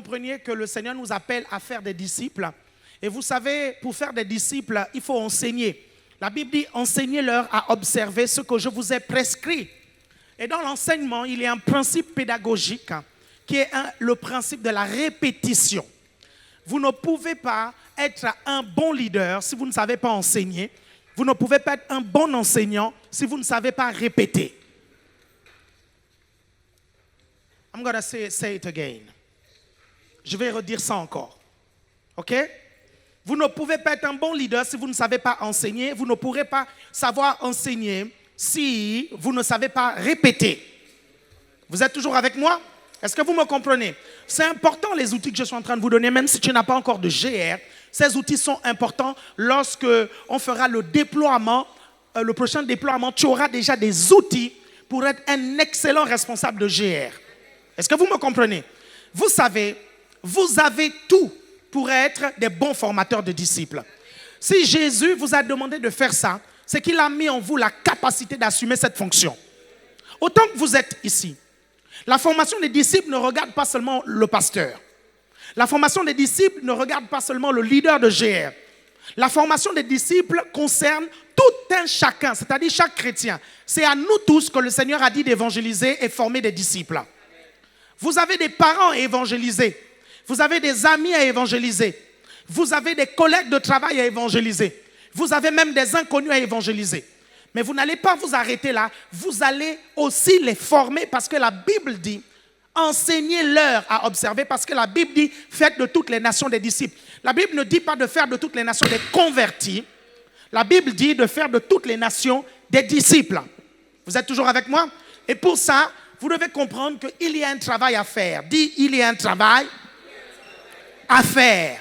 compreniez que le Seigneur nous appelle à faire des disciples. Et vous savez, pour faire des disciples, il faut enseigner. La Bible dit, enseignez-leur à observer ce que je vous ai prescrit. Et dans l'enseignement, il y a un principe pédagogique qui est le principe de la répétition. Vous ne pouvez pas être un bon leader si vous ne savez pas enseigner. Vous ne pouvez pas être un bon enseignant si vous ne savez pas répéter. I'm going to say it again. Je vais redire ça encore. OK? Vous ne pouvez pas être un bon leader si vous ne savez pas enseigner. Vous ne pourrez pas savoir enseigner si vous ne savez pas répéter. Vous êtes toujours avec moi? Est-ce que vous me comprenez? C'est important les outils que je suis en train de vous donner, même si tu n'as pas encore de GR. Ces outils sont importants lorsque on fera le déploiement, le prochain déploiement. Tu auras déjà des outils pour être un excellent responsable de GR. Est-ce que vous me comprenez? Vous savez, vous avez tout pour être des bons formateurs de disciples. Si Jésus vous a demandé de faire ça, c'est qu'il a mis en vous la capacité d'assumer cette fonction. Autant que vous êtes ici, la formation des disciples ne regarde pas seulement le pasteur. La formation des disciples ne regarde pas seulement le leader de GR. La formation des disciples concerne tout un chacun, c'est-à-dire chaque chrétien. C'est à nous tous que le Seigneur a dit d'évangéliser et former des disciples. Vous avez des parents à évangéliser. Vous avez des amis à évangéliser. Vous avez des collègues de travail à évangéliser. Vous avez même des inconnus à évangéliser. Mais vous n'allez pas vous arrêter là. Vous allez aussi les former parce que la Bible dit enseignez-leur à observer parce que la Bible dit faites de toutes les nations des disciples. La Bible ne dit pas de faire de toutes les nations des convertis. La Bible dit de faire de toutes les nations des disciples. Vous êtes toujours avec moi? Et pour ça, vous devez comprendre qu'il y a un travail à faire. Dis, il y a un travail à faire.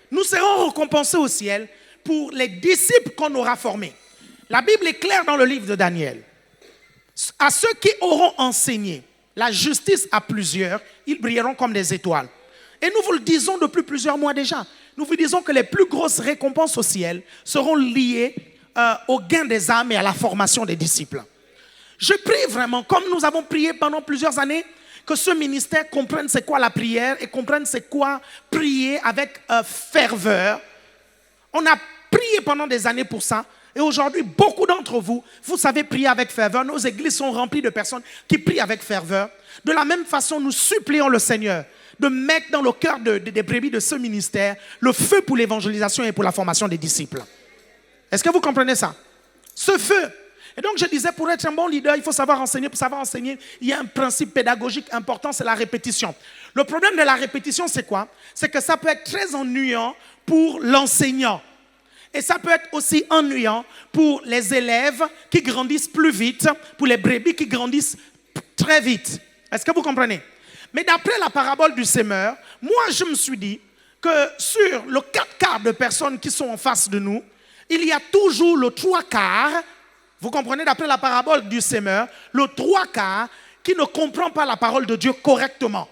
Nous serons récompensés au ciel pour les disciples qu'on aura formés. La Bible est claire dans le livre de Daniel. À ceux qui auront enseigné la justice à plusieurs, ils brilleront comme des étoiles. Et nous vous le disons depuis plusieurs mois déjà. Nous vous disons que les plus grosses récompenses au ciel seront liées au gain des âmes et à la formation des disciples. Je prie vraiment, comme nous avons prié pendant plusieurs années, que ce ministère comprenne c'est quoi la prière et comprenne c'est quoi prier avec ferveur. On a prié pendant des années pour ça. Et aujourd'hui, beaucoup d'entre vous, vous savez prier avec ferveur. Nos églises sont remplies de personnes qui prient avec ferveur. De la même façon, nous supplions le Seigneur de mettre dans le cœur des brebis de ce ministère le feu pour l'évangélisation et pour la formation des disciples. Est-ce que vous comprenez ça? Ce feu. Et donc, je disais, pour être un bon leader, il faut savoir enseigner. Pour savoir enseigner, il y a un principe pédagogique important, c'est la répétition. Le problème de la répétition, c'est quoi? C'est que ça peut être très ennuyant pour l'enseignant. Et ça peut être aussi ennuyant pour les élèves qui grandissent plus vite, pour les brebis qui grandissent très vite. Est-ce que vous comprenez? Mais d'après la parabole du semeur, moi, je me suis dit que sur le 4/4 de personnes qui sont en face de nous, il y a toujours le 3/4. Vous comprenez, d'après la parabole du semeur, le 3/4 qui ne comprend pas la parole de Dieu correctement.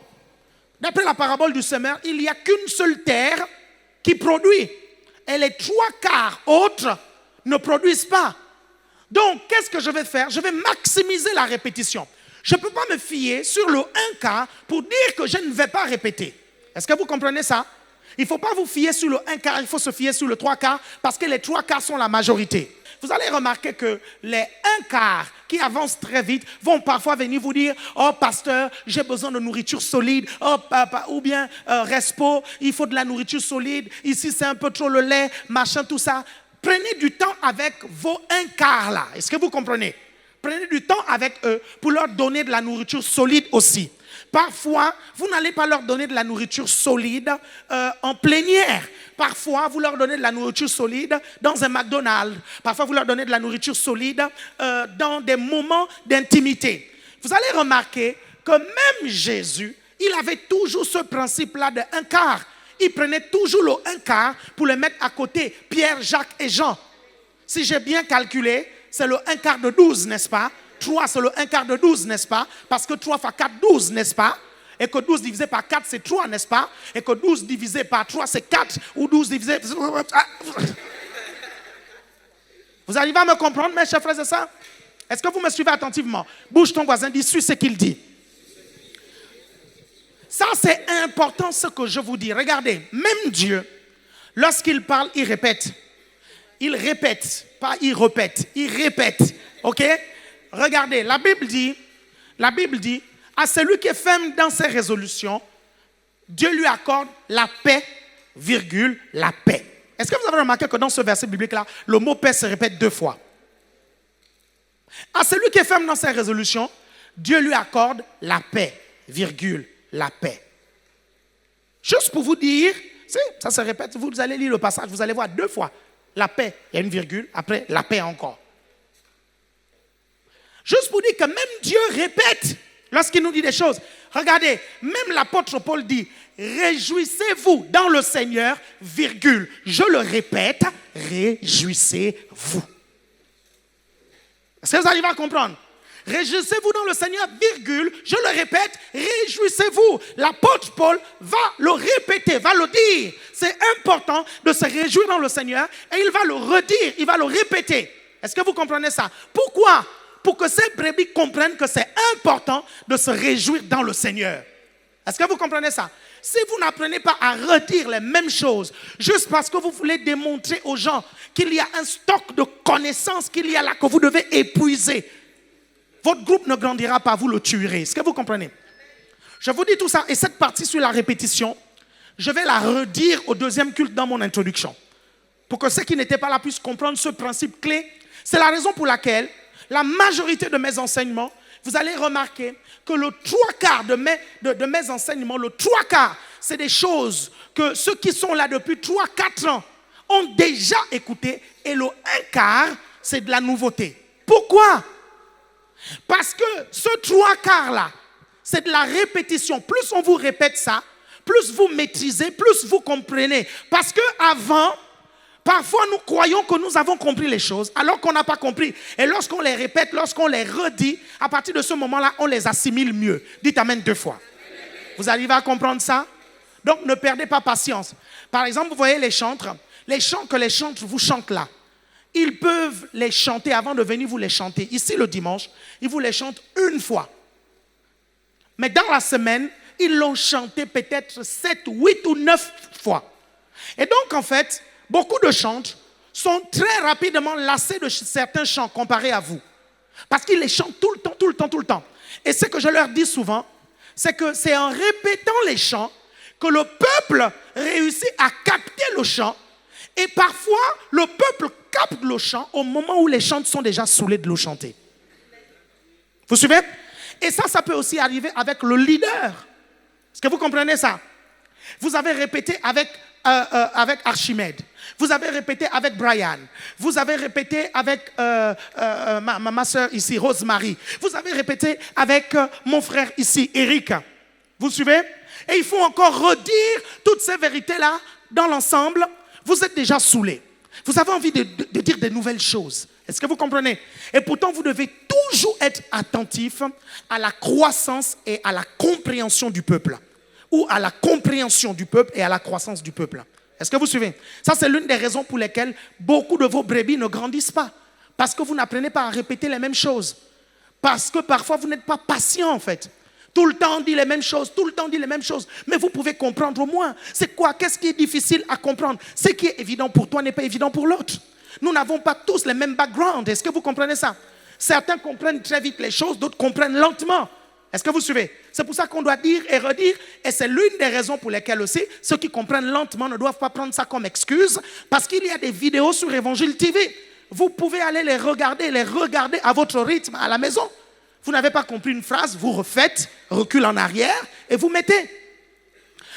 D'après la parabole du semeur, il n'y a qu'une seule terre qui produit. Et les 3/4 autres ne produisent pas. Donc, qu'est-ce que je vais faire? Je vais maximiser la répétition. Je ne peux pas me fier sur le 1/4 pour dire que je ne vais pas répéter. Est-ce que vous comprenez ça? Il ne faut pas vous fier sur le 1/4, il faut se fier sur le 3/4 parce que les 3/4 sont la majorité. Vous allez remarquer que les 1/4 qui avancent très vite vont parfois venir vous dire « Oh, pasteur, j'ai besoin de nourriture solide. Oh, papa, ou bien Respo, il faut de la nourriture solide. Ici, c'est un peu trop le lait, machin, tout ça. » Prenez du temps avec vos 1/4 là. Est-ce que vous comprenez? Prenez du temps avec eux pour leur donner de la nourriture solide aussi. Parfois, vous n'allez pas leur donner de la nourriture solide en plénière. Parfois, vous leur donnez de la nourriture solide dans un McDonald's. Parfois, vous leur donnez de la nourriture solide dans des moments d'intimité. Vous allez remarquer que même Jésus, il avait toujours ce principe-là de 1/4. Il prenait toujours le 1/4 pour le mettre à côté. Pierre, Jacques et Jean. Si j'ai bien calculé, c'est le 1/4 de 12, n'est-ce pas? 3, c'est le 1/4 de 12, n'est-ce pas? Parce que 3 fois 4, 12, n'est-ce pas? Et que 12 divisé par 4, c'est 3, n'est-ce pas? Et que 12 divisé par 3, c'est 4. Ou 12 divisé... Vous arrivez à me comprendre, mes chers frères et sœurs? Est-ce que vous me suivez attentivement? Bouge ton voisin, dis, suis ce qu'il dit. Ça, c'est important ce que je vous dis. Regardez, même Dieu, lorsqu'il parle, il répète. Il répète, pas il répète, il répète. Ok? Regardez, la Bible dit, à celui qui est ferme dans ses résolutions, Dieu lui accorde la paix, virgule, la paix. Est-ce que vous avez remarqué que dans ce verset biblique-là, le mot paix se répète 2 fois? À celui qui est ferme dans ses résolutions, Dieu lui accorde la paix, virgule, la paix. Juste pour vous dire, ça se répète, vous allez lire le passage, vous allez voir 2 fois. La paix, il y a une virgule, après la paix encore. Juste pour dire que même Dieu répète lorsqu'il nous dit des choses. Regardez, même l'apôtre Paul dit, réjouissez-vous dans le Seigneur, virgule. Je le répète, réjouissez-vous. Est-ce que vous arrivez à comprendre? Réjouissez-vous dans le Seigneur, virgule. Je le répète, réjouissez-vous. L'apôtre Paul va le répéter, va le dire. C'est important de se réjouir dans le Seigneur et il va le redire, il va le répéter. Est-ce que vous comprenez ça? Pourquoi? Pour que ces brebis comprennent que c'est important de se réjouir dans le Seigneur. Est-ce que vous comprenez ça? Si vous n'apprenez pas à redire les mêmes choses, juste parce que vous voulez démontrer aux gens qu'il y a un stock de connaissances qu'il y a là que vous devez épuiser, votre groupe ne grandira pas, vous le tuerez. Est-ce que vous comprenez? Je vous dis tout ça, et cette partie sur la répétition, je vais la redire au deuxième culte dans mon introduction. Pour que ceux qui n'étaient pas là puissent comprendre ce principe clé. C'est la raison pour laquelle la majorité de mes enseignements, vous allez remarquer que le 3/4 de mes enseignements, le 3/4, c'est des choses que ceux qui sont là depuis 3-4 ans ont déjà écouté, et le 1/4, c'est de la nouveauté. Pourquoi? Parce que ce 3/4 là, c'est de la répétition. Plus on vous répète ça, plus vous maîtrisez, plus vous comprenez. Parce que avant, parfois nous croyons que nous avons compris les choses alors qu'on n'a pas compris. Et lorsqu'on les répète, lorsqu'on les redit, à partir de ce moment-là, on les assimile mieux. Dites amen 2 fois. Vous arrivez à comprendre ça? Donc ne perdez pas patience. Par exemple, vous voyez les chantres que les chantres vous chantent là. Ils peuvent les chanter avant de venir vous les chanter. Ici, le dimanche, ils vous les chantent 1 fois. Mais dans la semaine, ils l'ont chanté peut-être 7, 8 ou 9 fois. Et donc, en fait, beaucoup de chantres sont très rapidement lassés de certains chants comparés à vous. Parce qu'ils les chantent tout le temps. Et ce que je leur dis souvent, c'est que c'est en répétant les chants que le peuple réussit à capter le chant. Et parfois, le peuple capte le chant au moment où les chantres sont déjà saoulés de le chanter. Vous suivez? Et ça peut aussi arriver avec le leader. Est-ce que vous comprenez ça? Vous avez répété avec Archimède. Vous avez répété avec Brian. Vous avez répété avec ma soeur ici, Rosemary. Vous avez répété avec mon frère ici, Eric. Vous suivez? Et il faut encore redire toutes ces vérités-là dans l'ensemble. Vous êtes déjà saoulés. Vous avez envie de dire de nouvelles choses. Est-ce que vous comprenez? Et pourtant, vous devez toujours être attentif à la croissance et à la compréhension du peuple. Ou à la compréhension du peuple et à la croissance du peuple. Est-ce que vous suivez? Ça, c'est l'une des raisons pour lesquelles beaucoup de vos brebis ne grandissent pas. Parce que vous n'apprenez pas à répéter les mêmes choses. Parce que parfois, vous n'êtes pas patient, en fait. Tout le temps, on dit les mêmes choses, Mais vous pouvez comprendre au moins. C'est quoi? Qu'est-ce qui est difficile à comprendre? Ce qui est évident pour toi n'est pas évident pour l'autre. Nous n'avons pas tous les mêmes backgrounds. Est-ce que vous comprenez ça? Certains comprennent très vite les choses, d'autres comprennent lentement. Est-ce que vous suivez? C'est pour ça qu'on doit dire et redire. Et c'est l'une des raisons pour lesquelles aussi, ceux qui comprennent lentement ne doivent pas prendre ça comme excuse. Parce qu'il y a des vidéos sur Évangile TV. Vous pouvez aller les regarder à votre rythme à la maison. Vous n'avez pas compris une phrase, vous refaites, recule en arrière et vous mettez.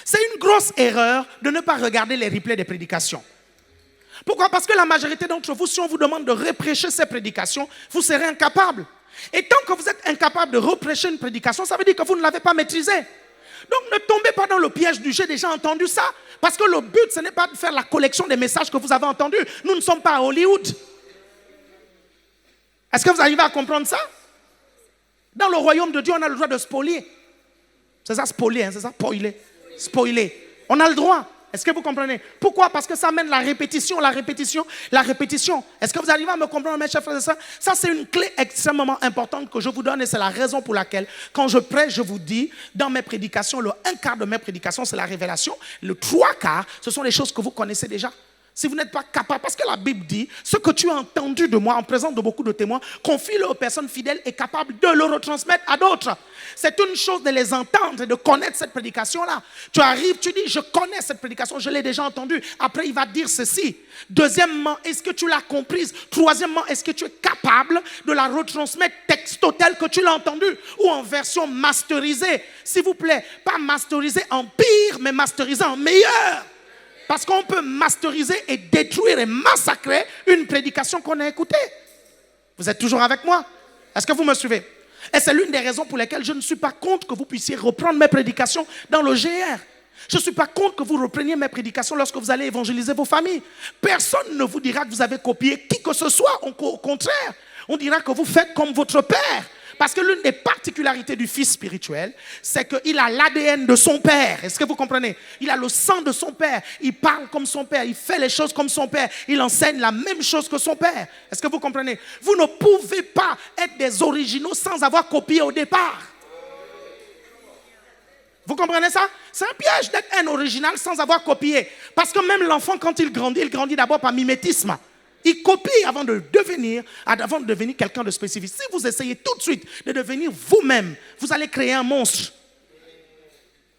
C'est une grosse erreur de ne pas regarder les replays des prédications. Pourquoi? Parce que la majorité d'entre vous, si on vous demande de reprêcher ces prédications, vous serez incapable. Et tant que vous êtes incapable de reprêcher une prédication, ça veut dire que vous ne l'avez pas maîtrisée. Donc ne tombez pas dans le piège du « j'ai déjà entendu ça ». Parce que le but, ce n'est pas de faire la collection des messages que vous avez entendus. Nous ne sommes pas à Hollywood. Est-ce que vous arrivez à comprendre ça? Dans le royaume de Dieu, on a le droit de spolier. C'est ça, spolier, c'est ça, spoiler. On a le droit. Est-ce que vous comprenez? Pourquoi? Parce que ça amène la répétition, la répétition, la répétition. Est-ce que vous arrivez à me comprendre, mes chers frères et sœurs? Ça, c'est une clé extrêmement importante que je vous donne et c'est la raison pour laquelle, quand je prêche, je vous dis, dans mes prédications, le 1/4 de mes prédications, c'est la révélation. Le 3/4, ce sont les choses que vous connaissez déjà. Si vous n'êtes pas capable, parce que la Bible dit, ce que tu as entendu de moi en présence de beaucoup de témoins, confie-le aux personnes fidèles et capables de le retransmettre à d'autres. C'est une chose de les entendre et de connaître cette prédication-là. Tu arrives, tu dis, je connais cette prédication, je l'ai déjà entendue. Après, il va dire ceci. Deuxièmement, est-ce que tu l'as comprise? Troisièmement, est-ce que tu es capable de la retransmettre texto tel que tu l'as entendue ou en version masterisée? S'il vous plaît, pas masterisée en pire, mais masterisée en meilleur. Parce qu'on peut masteriser et détruire et massacrer une prédication qu'on a écoutée. Vous êtes toujours avec moi? Est-ce que vous me suivez? Et c'est l'une des raisons pour lesquelles je ne suis pas contre que vous puissiez reprendre mes prédications dans le GR. Je ne suis pas contre que vous repreniez mes prédications lorsque vous allez évangéliser vos familles. Personne ne vous dira que vous avez copié qui que ce soit. Au contraire, on dira que vous faites comme votre père. Parce que l'une des particularités du fils spirituel, c'est qu'il a l'ADN de son père. Est-ce que vous comprenez? Il a le sang de son père. Il parle comme son père. Il fait les choses comme son père. Il enseigne la même chose que son père. Est-ce que vous comprenez? Vous ne pouvez pas être des originaux sans avoir copié au départ. Vous comprenez ça? C'est un piège d'être un original sans avoir copié. Parce que même l'enfant, quand il grandit d'abord par mimétisme. Il copie avant de devenir quelqu'un de spécifique. Si vous essayez tout de suite de devenir vous-même, vous allez créer un monstre.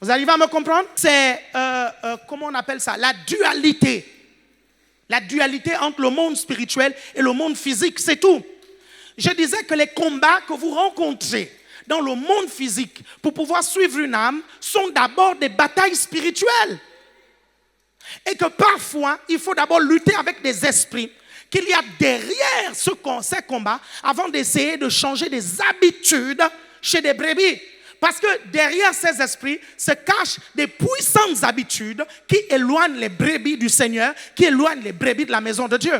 Vous arrivez à me comprendre? C'est, comment on appelle ça? La dualité. La dualité entre le monde spirituel et le monde physique, c'est tout. Je disais que les combats que vous rencontrez dans le monde physique pour pouvoir suivre une âme sont d'abord des batailles spirituelles. Et que parfois, il faut d'abord lutter avec des esprits qu'il y a derrière ces combats avant d'essayer de changer des habitudes chez des brebis. Parce que derrière ces esprits se cachent des puissantes habitudes qui éloignent les brebis du Seigneur, qui éloignent les brebis de la maison de Dieu.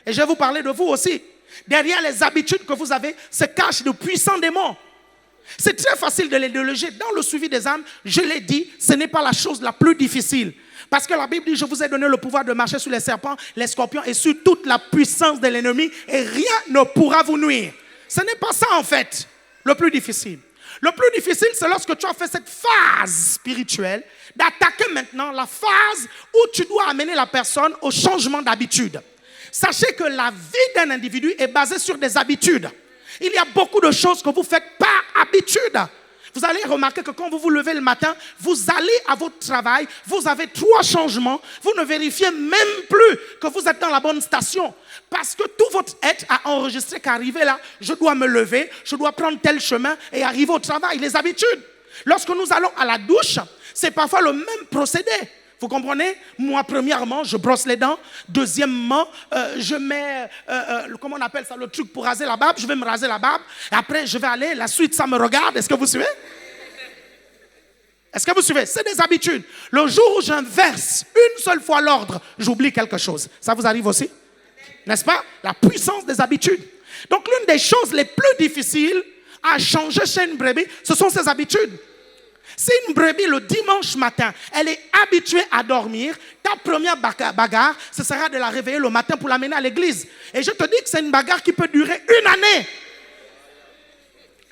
Et je vais vous parler de vous aussi. Derrière les habitudes que vous avez se cachent de puissants démons. C'est très facile de les déloger. Dans le suivi des âmes, je l'ai dit, ce n'est pas la chose la plus difficile. Parce que la Bible dit, je vous ai donné le pouvoir de marcher sur les serpents, les scorpions et sur toute la puissance de l'ennemi et rien ne pourra vous nuire. Ce n'est pas ça en fait, le plus difficile. Le plus difficile, c'est lorsque tu as fait cette phase spirituelle, d'attaquer maintenant la phase où tu dois amener la personne au changement d'habitude. Sachez que la vie d'un individu est basée sur des habitudes. Il y a beaucoup de choses que vous faites par habitude. Vous allez remarquer que quand vous vous levez le matin, vous allez à votre travail, vous avez 3 changements, vous ne vérifiez même plus que vous êtes dans la bonne station. Parce que tout votre être a enregistré qu'arriver là, je dois me lever, je dois prendre tel chemin et arriver au travail. Les habitudes. Lorsque nous allons à la douche, c'est parfois le même procédé. Vous comprenez? Moi, premièrement, je brosse les dents. Deuxièmement, je mets, comment on appelle ça, le truc pour raser la barbe. Je vais me raser la barbe. Et après, je vais aller. La suite, ça me regarde. Est-ce que vous suivez? Est-ce que vous suivez? C'est des habitudes. Le jour où j'inverse une seule fois l'ordre, j'oublie quelque chose. Ça vous arrive aussi? N'est-ce pas? La puissance des habitudes. Donc, l'une des choses les plus difficiles à changer chez une brebis, ce sont ses habitudes. Si une brebis, le dimanche matin, elle est habituée à dormir, ta première bagarre, ce sera de la réveiller le matin pour l'amener à l'église. Et je te dis que c'est une bagarre qui peut durer 1 année.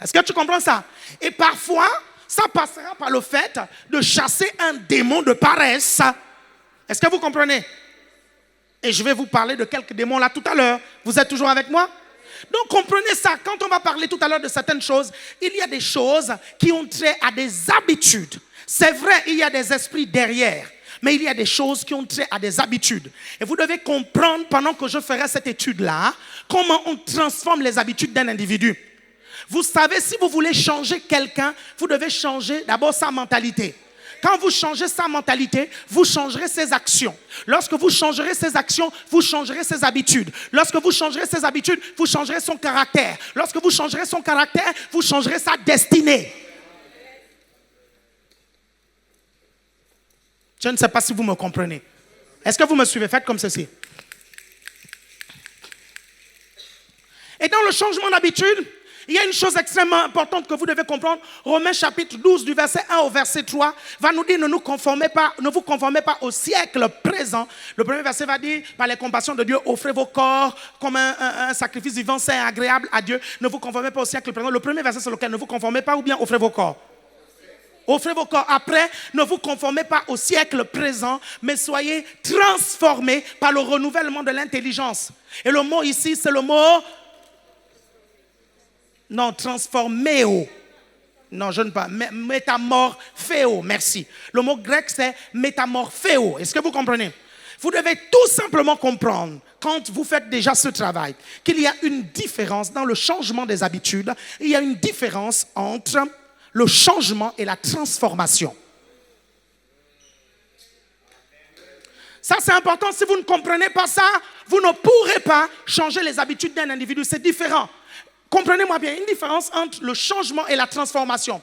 Est-ce que tu comprends ça? Et parfois, ça passera par le fait de chasser un démon de paresse. Est-ce que vous comprenez? Et je vais vous parler de quelques démons là tout à l'heure. Vous êtes toujours avec moi? Donc comprenez ça, quand on va parler tout à l'heure de certaines choses, il y a des choses qui ont trait à des habitudes. C'est vrai, il y a des esprits derrière, mais il y a des choses qui ont trait à des habitudes. Et vous devez comprendre, pendant que je ferai cette étude-là, comment on transforme les habitudes d'un individu. Vous savez, si vous voulez changer quelqu'un, vous devez changer d'abord sa mentalité. Quand vous changez sa mentalité, vous changerez ses actions. Lorsque vous changerez ses actions, vous changerez ses habitudes. Lorsque vous changerez ses habitudes, vous changerez son caractère. Lorsque vous changerez son caractère, vous changerez sa destinée. Je ne sais pas si vous me comprenez. Est-ce que vous me suivez? Faites comme ceci. Et dans le changement d'habitude, Il y a une chose extrêmement importante que vous devez comprendre. Romains chapitre 12 du verset 1 au verset 3 va nous dire ne vous conformez pas au siècle présent. Le premier verset va dire par les compassions de Dieu, offrez vos corps comme un sacrifice vivant, saint et agréable à Dieu. Ne vous conformez pas au siècle présent. Le premier verset c'est lequel? Ne vous conformez pas ou bien offrez vos corps. Offrez vos corps. Après, ne vous conformez pas au siècle présent, mais soyez transformés par le renouvellement de l'intelligence. Et le mot ici, c'est le mot... Non, transforméo. Non, je ne pas. Métamorphéo, merci. Le mot grec, c'est métamorphéo. Est-ce que vous comprenez? Vous devez tout simplement comprendre, quand vous faites déjà ce travail, qu'il y a une différence dans le changement des habitudes. Il y a une différence entre le changement et la transformation. Ça, c'est important. Si vous ne comprenez pas ça, vous ne pourrez pas changer les habitudes d'un individu. C'est différent. Comprenez-moi bien, une différence entre le changement et la transformation.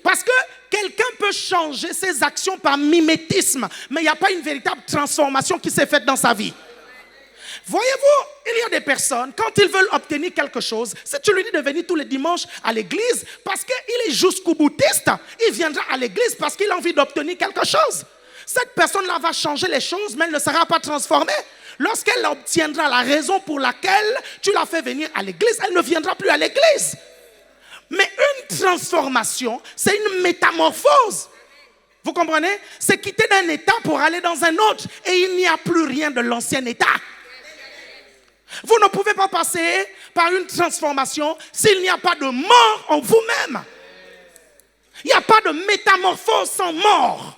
Parce que quelqu'un peut changer ses actions par mimétisme, mais il n'y a pas une véritable transformation qui s'est faite dans sa vie. Voyez-vous, il y a des personnes, quand ils veulent obtenir quelque chose, si tu lui dis de venir tous les dimanches à l'église, parce qu'il est jusqu'au boutiste, il viendra à l'église parce qu'il a envie d'obtenir quelque chose. Cette personne-là va changer les choses, mais elle ne sera pas transformée. Lorsqu'elle obtiendra la raison pour laquelle tu l'as fait venir à l'église, elle ne viendra plus à l'église. Mais une transformation, c'est une métamorphose. Vous comprenez? C'est quitter d'un état pour aller dans un autre. Et il n'y a plus rien de l'ancien état. Vous ne pouvez pas passer par une transformation s'il n'y a pas de mort en vous-même. Il n'y a pas de métamorphose sans mort.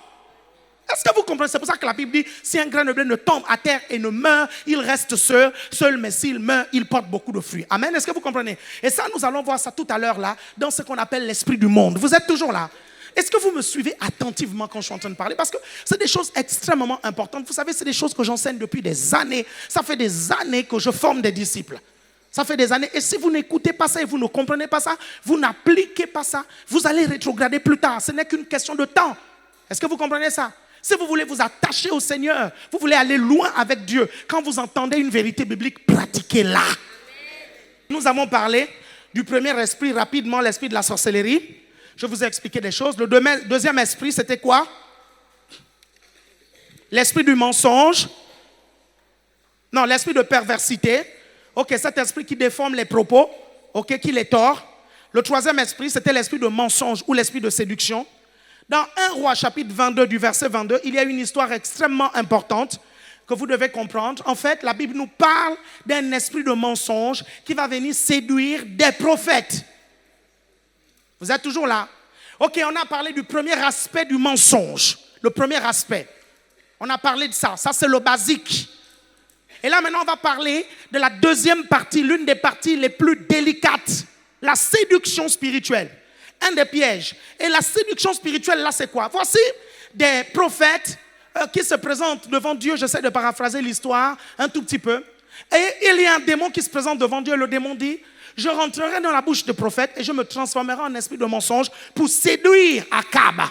Est-ce que vous comprenez? C'est pour ça que la Bible dit, si un grain de blé ne tombe à terre et ne meurt, il reste seul, mais s'il meurt, il porte beaucoup de fruits. Amen. Est-ce que vous comprenez? Et ça, nous allons voir ça tout à l'heure là, dans ce qu'on appelle l'esprit du monde. Vous êtes toujours là? Est-ce que vous me suivez attentivement quand je suis en train de parler? Parce que c'est des choses extrêmement importantes. Vous savez, c'est des choses que j'enseigne depuis des années. Ça fait des années que je forme des disciples. Ça fait des années. Et si vous n'écoutez pas ça et vous ne comprenez pas ça, vous n'appliquez pas ça, vous allez rétrograder plus tard. Ce n'est qu'une question de temps. Est-ce que vous comprenez ça? Si vous voulez vous attacher au Seigneur, vous voulez aller loin avec Dieu, quand vous entendez une vérité biblique, pratiquez-la. Nous avons parlé du premier esprit rapidement, l'esprit de la sorcellerie. Je vous ai expliqué des choses. Le deuxième esprit, c'était quoi? L'esprit du mensonge. Non, l'esprit de perversité. Ok, cet esprit qui déforme les propos, ok, qui les tord. Le troisième esprit, c'était l'esprit de mensonge ou l'esprit de séduction. Dans 1 Roi chapitre 22 du verset 22, il y a une histoire extrêmement importante que vous devez comprendre. En fait, la Bible nous parle d'un esprit de mensonge qui va venir séduire des prophètes. Vous êtes toujours là? Ok, on a parlé du premier aspect du mensonge. Le premier aspect. On a parlé de ça. Ça, c'est le basique. Et là, maintenant, on va parler de la deuxième partie, l'une des parties les plus délicates. La séduction spirituelle. Un des pièges. Et la séduction spirituelle, là, c'est quoi? Voici des prophètes qui se présentent devant Dieu. J'essaie de paraphraser l'histoire un tout petit peu. Et il y a un démon qui se présente devant Dieu. Le démon dit, je rentrerai dans la bouche de prophète et je me transformerai en esprit de mensonge pour séduire Akab.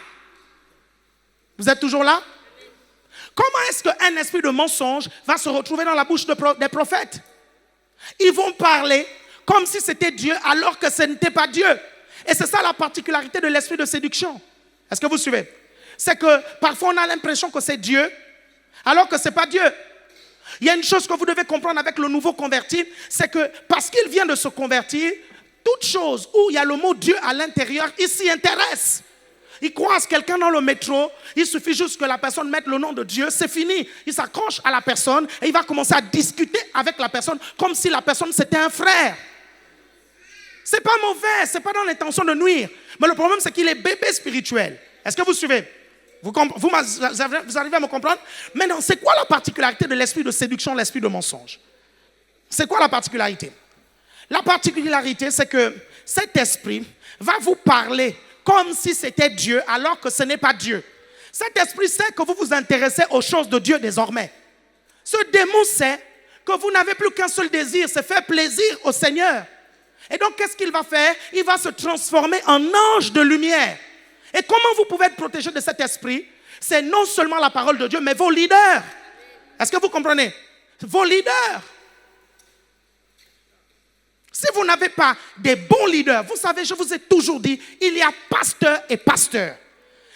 Vous êtes toujours là? Comment est-ce qu'un esprit de mensonge va se retrouver dans la bouche des prophètes? Ils vont parler comme si c'était Dieu alors que ce n'était pas Dieu. Et c'est ça la particularité de l'esprit de séduction. Est-ce que vous suivez? C'est que parfois on a l'impression que c'est Dieu, alors que ce n'est pas Dieu. Il y a une chose que vous devez comprendre avec le nouveau converti, c'est que parce qu'il vient de se convertir, toute chose où il y a le mot Dieu à l'intérieur, il s'y intéresse. Il croise quelqu'un dans le métro, il suffit juste que la personne mette le nom de Dieu, c'est fini. Il s'accroche à la personne et il va commencer à discuter avec la personne comme si la personne c'était un frère. C'est pas mauvais, c'est pas dans l'intention de nuire. Mais le problème, c'est qu'il est bébé spirituel. Est-ce que vous suivez? Vous arrivez à me comprendre? Maintenant, c'est quoi la particularité de l'esprit de séduction, l'esprit de mensonge? C'est quoi la particularité? La particularité, c'est que cet esprit va vous parler comme si c'était Dieu, alors que ce n'est pas Dieu. Cet esprit sait que vous vous intéressez aux choses de Dieu désormais. Ce démon sait que vous n'avez plus qu'un seul désir, c'est faire plaisir au Seigneur. Et donc, qu'est-ce qu'il va faire? Il va se transformer en ange de lumière. Et comment vous pouvez être protégé de cet esprit? C'est non seulement la parole de Dieu, mais vos leaders. Est-ce que vous comprenez? Vos leaders. Si vous n'avez pas des bons leaders, vous savez, je vous ai toujours dit, il y a pasteur et pasteur.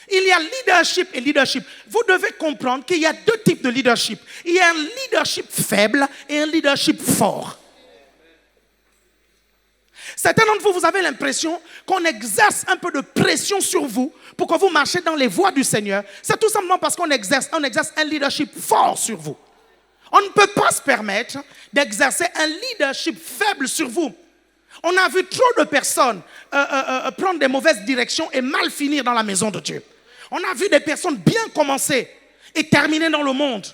Il y a leadership et leadership. Vous devez comprendre qu'il y a deux types de leadership. Il y a un leadership faible et un leadership fort. Certains d'entre vous, vous avez l'impression qu'on exerce un peu de pression sur vous pour que vous marchiez dans les voies du Seigneur. C'est tout simplement parce qu'on exerce un leadership fort sur vous. On ne peut pas se permettre d'exercer un leadership faible sur vous. On a vu trop de personnes prendre des mauvaises directions et mal finir dans la maison de Dieu. On a vu des personnes bien commencer et terminer dans le monde.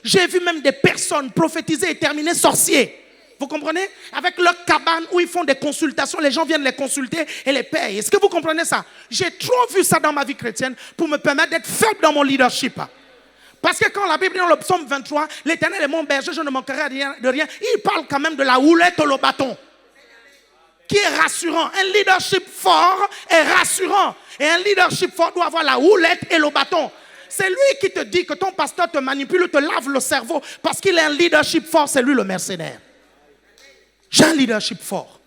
J'ai vu même des personnes prophétiser et terminer sorciers. Vous comprenez? Avec leur cabane où ils font des consultations, les gens viennent les consulter et les payent. Est-ce que vous comprenez ça? J'ai trop vu ça dans ma vie chrétienne pour me permettre d'être faible dans mon leadership. Parce que quand la Bible dit dans le psaume 23, l'Éternel est mon berger, je ne manquerai de rien, il parle quand même de la houlette ou le bâton, qui est rassurant. Un leadership fort est rassurant. Et un leadership fort doit avoir la houlette et le bâton. C'est lui qui te dit que ton pasteur te manipule, te lave le cerveau, parce qu'il a un leadership fort, c'est lui le mercenaire. J'ai un leadership fort.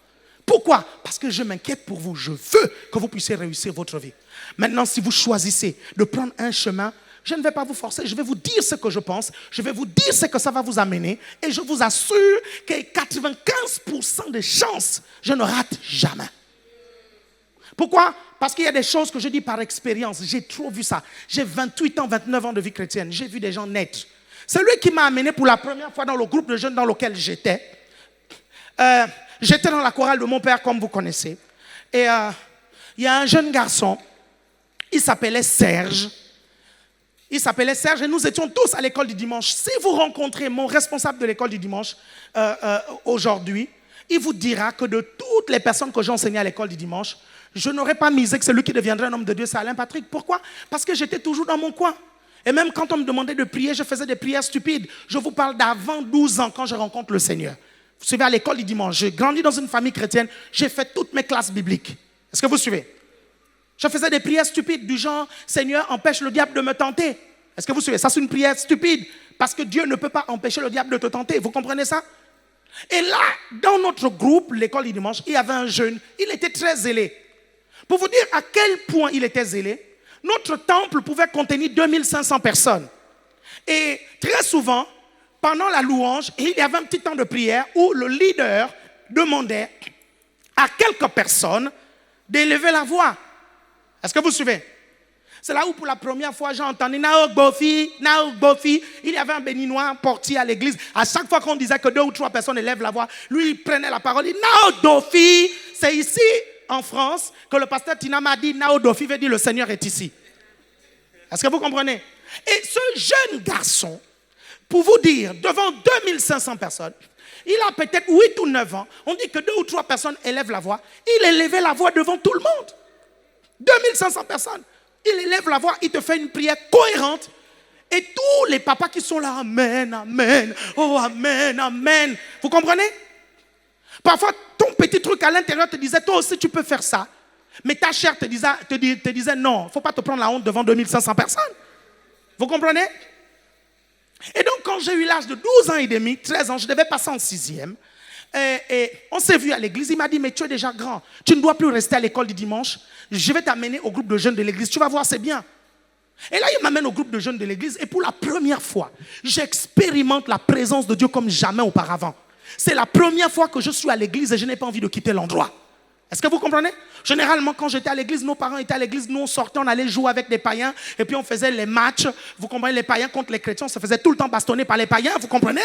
Pourquoi? Parce que je m'inquiète pour vous. Je veux que vous puissiez réussir votre vie. Maintenant, si vous choisissez de prendre un chemin, je ne vais pas vous forcer. Je vais vous dire ce que je pense. Je vais vous dire ce que ça va vous amener. Et je vous assure qu'il y a 95% de chances, je ne rate jamais. Pourquoi? Parce qu'il y a des choses que je dis par expérience. J'ai trop vu ça. J'ai 28 ans, 29 ans de vie chrétienne. J'ai vu des gens naître. C'est lui qui m'a amené pour la première fois dans le groupe de jeunes dans lequel j'étais. J'étais dans la chorale de mon père, comme vous connaissez. Et il y a un jeune garçon, il s'appelait Serge. Il s'appelait Serge et nous étions tous à l'école du dimanche. Si vous rencontrez mon responsable de l'école du dimanche aujourd'hui, il vous dira que de toutes les personnes que j'ai enseignées à l'école du dimanche, je n'aurais pas misé que celui qui deviendrait un homme de Dieu, c'est Alain Patrick. Pourquoi? Parce que j'étais toujours dans mon coin. Et même quand on me demandait de prier, je faisais des prières stupides. Je vous parle d'avant 12 ans quand je rencontre le Seigneur. Vous suivez, à l'école du dimanche. J'ai grandi dans une famille chrétienne. J'ai fait toutes mes classes bibliques. Est-ce que vous suivez? Je faisais des prières stupides du genre « Seigneur, empêche le diable de me tenter ». Est-ce que vous suivez? Ça, c'est une prière stupide. Parce que Dieu ne peut pas empêcher le diable de te tenter. Vous comprenez ça? Et là, dans notre groupe, l'école du dimanche, il y avait un jeune. Il était très zélé. Pour vous dire à quel point il était zélé, notre temple pouvait contenir 2500 personnes. Et très souvent, pendant la louange, il y avait un petit temps de prière où le leader demandait à quelques personnes d'élever la voix. Est-ce que vous suivez? C'est là où pour la première fois j'ai entendu Naok Bofi, Naok Bofi. Il y avait un béninois portier à l'église. À chaque fois qu'on disait que 2 ou 3 personnes élèvent la voix, lui il prenait la parole. Il dit Naok Bofi. C'est ici en France que le pasteur Tina m'a dit Naok Bofi veut dire le Seigneur est ici. Est-ce que vous comprenez? Et ce jeune garçon, pour vous dire, devant 2500 personnes, il a peut-être 8 ou 9 ans. On dit que 2 ou 3 personnes élèvent la voix. Il élevait la voix devant tout le monde. 2500 personnes. Il élève la voix, il te fait une prière cohérente. Et tous les papas qui sont là, Amen, Amen, oh Amen, Amen. Vous comprenez? Parfois, ton petit truc à l'intérieur te disait, toi aussi tu peux faire ça. Mais ta chair te disait non, il ne faut pas te prendre la honte devant 2500 personnes. Vous comprenez? Et donc, quand j'ai eu l'âge de 12 ans et demi, 13 ans, je devais passer en 6e. Et on s'est vu à l'église. Il m'a dit, mais tu es déjà grand. Tu ne dois plus rester à l'école du dimanche. Je vais t'amener au groupe de jeunes de l'église. Tu vas voir, c'est bien. Et là, il m'amène au groupe de jeunes de l'église. Et pour la première fois, j'expérimente la présence de Dieu comme jamais auparavant. C'est la première fois que je suis à l'église et je n'ai pas envie de quitter l'endroit. Est-ce que vous comprenez? Généralement, quand j'étais à l'église, nos parents étaient à l'église, nous on sortait, on allait jouer avec des païens et puis on faisait les matchs. Vous comprenez, les païens contre les chrétiens, on se faisait tout le temps bastonner par les païens, vous comprenez?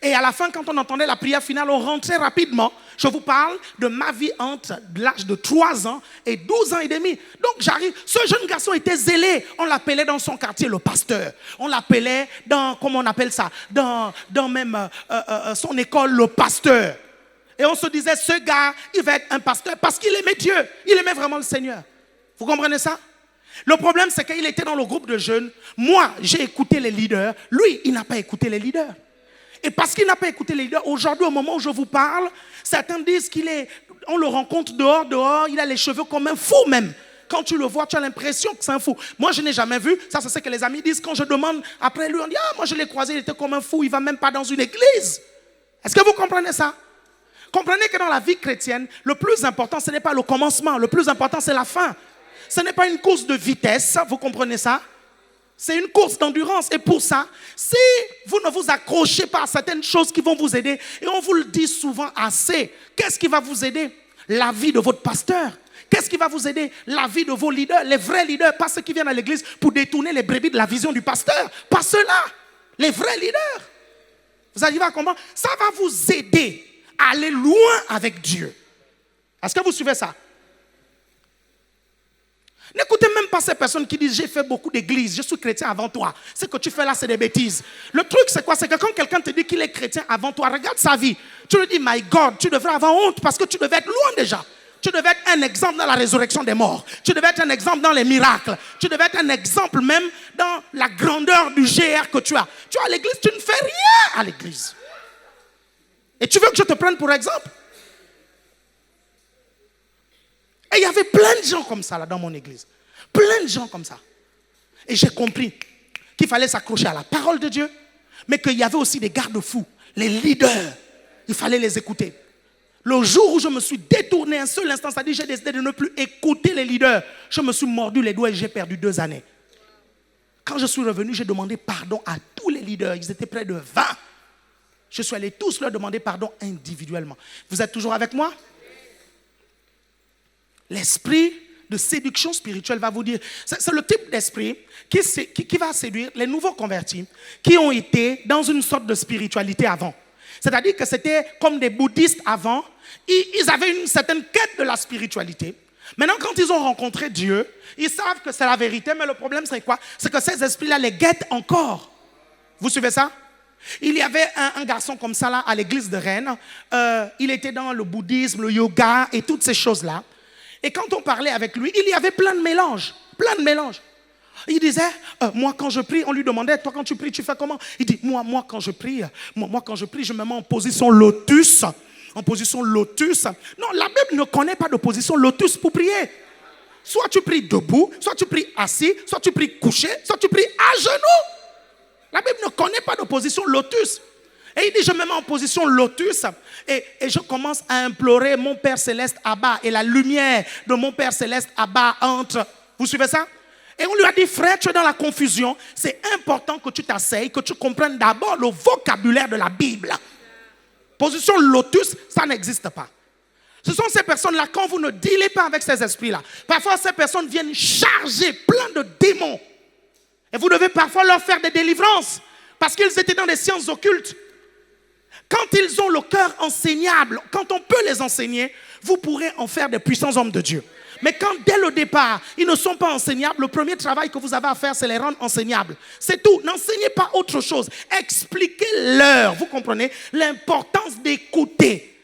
Et à la fin, quand on entendait la prière finale, on rentrait rapidement. Je vous parle de ma vie entre l'âge de 3 ans et 12 ans et demi. Donc j'arrive, ce jeune garçon était zélé. On l'appelait dans son quartier le pasteur. On l'appelait dans, comment on appelle ça, dans même son école le pasteur. Et on se disait, ce gars, il va être un pasteur parce qu'il aimait Dieu. Il aimait vraiment le Seigneur. Vous comprenez ça? Le problème, c'est qu'il était dans le groupe de jeunes. Moi, j'ai écouté les leaders. Lui, il n'a pas écouté les leaders. Et parce qu'il n'a pas écouté les leaders, aujourd'hui, au moment où je vous parle, certains disent on le rencontre dehors, il a les cheveux comme un fou même. Quand tu le vois, tu as l'impression que c'est un fou. Moi, je n'ai jamais vu. Ça, c'est ce que les amis disent. Quand je demande après lui, on dit, ah, moi, je l'ai croisé, il était comme un fou, il ne va même pas dans une église. Est-ce que vous comprenez ça? Comprenez que dans la vie chrétienne, le plus important, ce n'est pas le commencement. Le plus important, c'est la fin. Ce n'est pas une course de vitesse. Vous comprenez ça? C'est une course d'endurance. Et pour ça, si vous ne vous accrochez pas à certaines choses qui vont vous aider, et on vous le dit souvent assez, qu'est-ce qui va vous aider? La vie de votre pasteur. Qu'est-ce qui va vous aider? La vie de vos leaders, les vrais leaders, pas ceux qui viennent à l'église pour détourner les brebis de la vision du pasteur. Pas ceux-là, les vrais leaders. Vous arrivez à comprendre? Ça va vous aider à aller loin avec Dieu. Est-ce que vous suivez ça? N'écoutez même pas ces personnes qui disent j'ai fait beaucoup d'églises, je suis chrétien avant toi. Ce que tu fais là, c'est des bêtises. Le truc, c'est quoi? C'est que quand quelqu'un te dit qu'il est chrétien avant toi, regarde sa vie. Tu lui dis, my God, tu devrais avoir honte parce que tu devais être loin déjà. Tu devais être un exemple dans la résurrection des morts. Tu devais être un exemple dans les miracles. Tu devais être un exemple même dans la grandeur du GR que tu as. Tu es à l'église, tu ne fais rien à l'église. Et tu veux que je te prenne pour exemple? Et il y avait plein de gens comme ça là dans mon église. Plein de gens comme ça. Et j'ai compris qu'il fallait s'accrocher à la parole de Dieu, mais qu'il y avait aussi des garde-fous, les leaders. Il fallait les écouter. Le jour où je me suis détourné un seul instant, c'est-à-dire j'ai décidé de ne plus écouter les leaders, je me suis mordu les doigts et j'ai perdu 2 années. Quand je suis revenu, j'ai demandé pardon à tous les leaders. Ils étaient près de 20. Je suis allé tous leur demander pardon individuellement. Vous êtes toujours avec moi? L'esprit de séduction spirituelle va vous dire, c'est le type d'esprit qui va séduire les nouveaux convertis qui ont été dans une sorte de spiritualité avant. C'est-à-dire que c'était comme des bouddhistes avant, ils avaient une certaine quête de la spiritualité. Maintenant, quand ils ont rencontré Dieu, ils savent que c'est la vérité, mais le problème c'est quoi? C'est que ces esprits-là les guettent encore. Vous suivez ça? Il y avait un garçon comme ça là à l'église de Rennes. Il était dans le bouddhisme, le yoga et toutes ces choses-là. Et quand on parlait avec lui, il y avait plein de mélanges. Plein de mélanges. Il disait, moi quand je prie, on lui demandait, toi quand tu pries, tu fais comment? Il dit, moi quand je prie, je me mets en position lotus. En position lotus. Non, la Bible ne connaît pas de position lotus pour prier. Soit tu pries debout, soit tu pries assis, soit tu pries couché, soit tu pries à genoux. La Bible ne connaît pas de position lotus. Et il dit, je me mets en position lotus et je commence à implorer mon Père Céleste à bas. Et la lumière de mon Père Céleste à bas entre. Vous suivez ça? Et on lui a dit, frère, tu es dans la confusion. C'est important que tu t'asseyes, que tu comprennes d'abord le vocabulaire de la Bible. Position lotus, ça n'existe pas. Ce sont ces personnes-là, quand vous ne dealez pas avec ces esprits-là, parfois ces personnes viennent charger plein de démons. Et vous devez parfois leur faire des délivrances parce qu'ils étaient dans des sciences occultes. Quand ils ont le cœur enseignable, quand on peut les enseigner, vous pourrez en faire des puissants hommes de Dieu. Mais quand dès le départ, ils ne sont pas enseignables, le premier travail que vous avez à faire, c'est les rendre enseignables. C'est tout. N'enseignez pas autre chose. Expliquez-leur, vous comprenez, l'importance d'écouter.